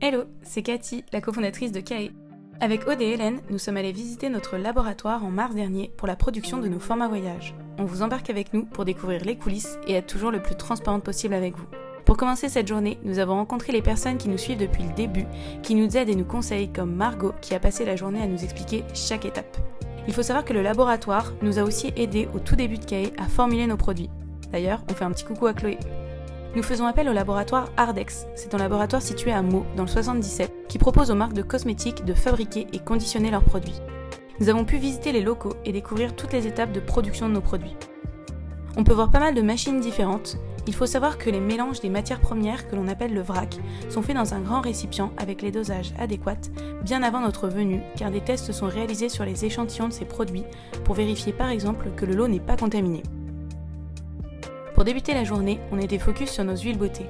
Hello, c'est Cathy, la cofondatrice de KAE. Avec Aude et Hélène, nous sommes allés visiter notre laboratoire en mars dernier pour la production de nos formats voyage. On vous embarque avec nous pour découvrir les coulisses et être toujours le plus transparente possible avec vous. Pour commencer cette journée, nous avons rencontré les personnes qui nous suivent depuis le début, qui nous aident et nous conseillent, comme Margot qui a passé la journée à nous expliquer chaque étape. Il faut savoir que le laboratoire nous a aussi aidés au tout début de KAE à formuler nos produits. D'ailleurs, on fait un petit coucou à Chloé. Nous faisons appel au laboratoire Ardex, c'est un laboratoire situé à Meaux, dans le 77, qui propose aux marques de cosmétiques de fabriquer et conditionner leurs produits. Nous avons pu visiter les locaux et découvrir toutes les étapes de production de nos produits. On peut voir pas mal de machines différentes. Il faut savoir que les mélanges des matières premières, que l'on appelle le vrac, sont faits dans un grand récipient avec les dosages adéquats bien avant notre venue, car des tests sont réalisés sur les échantillons de ces produits pour vérifier par exemple que le lot n'est pas contaminé. Pour débuter la journée, on était focus sur nos huiles beauté.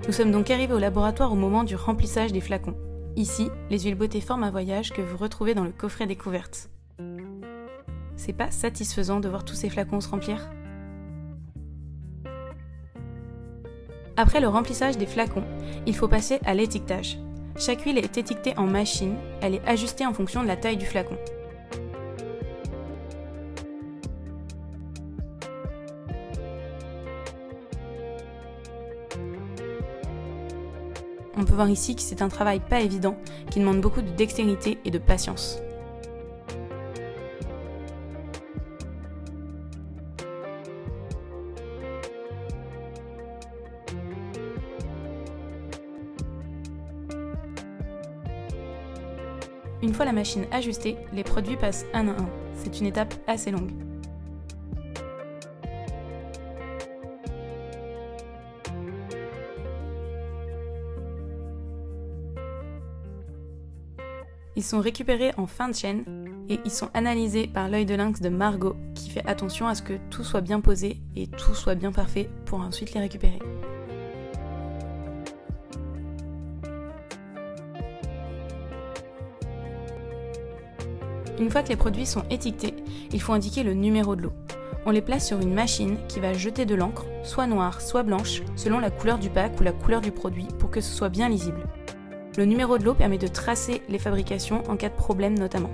Nous sommes donc arrivés au laboratoire au moment du remplissage des flacons. Ici, les huiles beauté format voyage que vous retrouvez dans le coffret découverte. C'est pas satisfaisant de voir tous ces flacons se remplir ? Après le remplissage des flacons, il faut passer à l'étiquetage. Chaque huile est étiquetée en machine, elle est ajustée en fonction de la taille du flacon. On peut voir ici que c'est un travail pas évident, qui demande beaucoup de dextérité et de patience. Une fois la machine ajustée, les produits passent un à un. C'est une étape assez longue. Ils sont récupérés en fin de chaîne et ils sont analysés par l'œil de lynx de Margot qui fait attention à ce que tout soit bien posé et tout soit bien parfait pour ensuite les récupérer. Une fois que les produits sont étiquetés, il faut indiquer le numéro de lot. On les place sur une machine qui va jeter de l'encre, soit noire, soit blanche, selon la couleur du pack ou la couleur du produit pour que ce soit bien lisible. Le numéro de lot permet de tracer les fabrications en cas de problème notamment.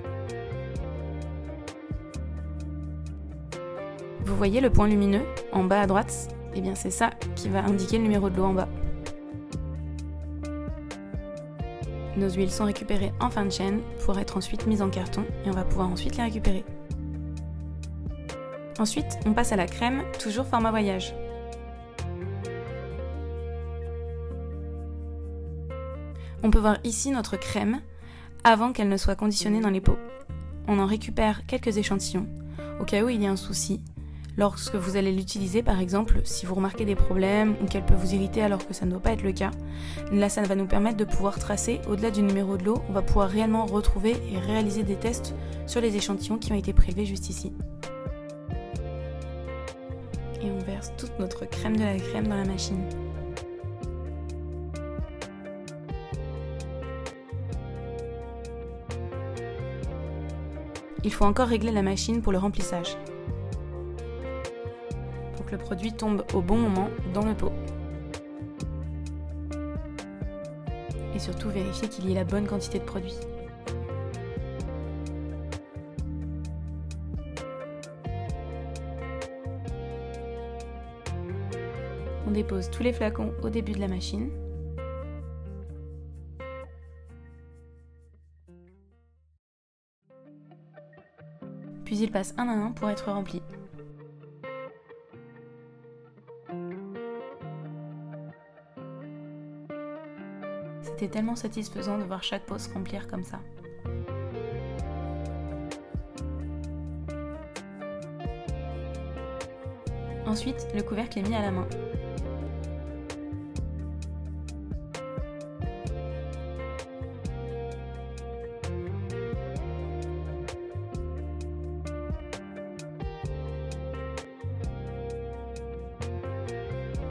Vous voyez le point lumineux en bas à droite ? Eh bien c'est ça qui va indiquer le numéro de lot en bas. Nos huiles sont récupérées en fin de chaîne pour être ensuite mises en carton et on va pouvoir ensuite les récupérer. Ensuite, on passe à la crème, toujours format voyage. On peut voir ici notre crème avant qu'elle ne soit conditionnée dans les pots. On en récupère quelques échantillons au cas où il y a un souci. Lorsque vous allez l'utiliser par exemple, si vous remarquez des problèmes ou qu'elle peut vous irriter alors que ça ne doit pas être le cas, là ça va nous permettre de pouvoir tracer au-delà du numéro de lot, on va pouvoir réellement retrouver et réaliser des tests sur les échantillons qui ont été prélevés juste ici. Et on verse toute notre crème de la crème dans la machine. Il faut encore régler la machine pour le remplissage. Pour que le produit tombe au bon moment dans le pot. Et surtout vérifier qu'il y ait la bonne quantité de produit. On dépose tous les flacons au début de la machine. Puis ils passent un à un pour être remplis. C'était tellement satisfaisant de voir chaque pot se remplir comme ça. Ensuite, le couvercle est mis à la main.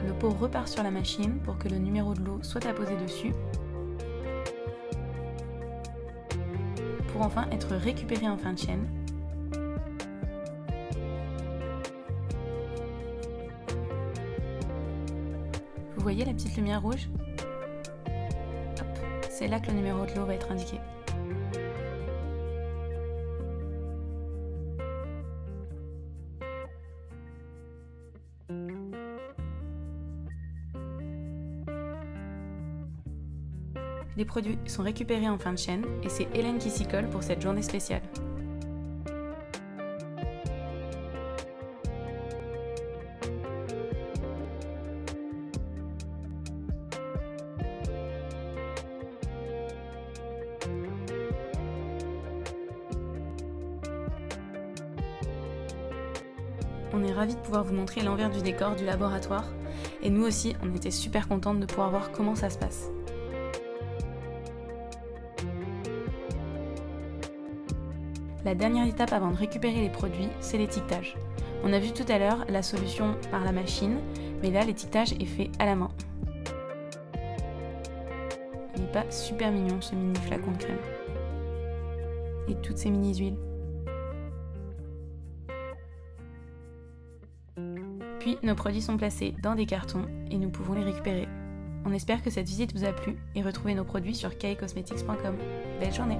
Le pot repart sur la machine pour que le numéro de lot soit apposé dessus, pour enfin être récupéré en fin de chaîne. Vous voyez la petite lumière rouge ? c'est là que le numéro de lot va être indiqué. Les produits sont récupérés en fin de chaîne et c'est Hélène qui s'y colle pour cette journée spéciale. On est ravis de pouvoir vous montrer l'envers du décor du laboratoire et nous aussi on était super contentes de pouvoir voir comment ça se passe. La dernière étape avant de récupérer les produits, c'est l'étiquetage. On a vu tout à l'heure la solution par la machine, mais là l'étiquetage est fait à la main. Il n'est pas super mignon ce mini flacon de crème. Et toutes ces mini huiles. Puis nos produits sont placés dans des cartons et nous pouvons les récupérer. On espère que cette visite vous a plu et retrouvez nos produits sur kaecosmetics.com. Belle journée!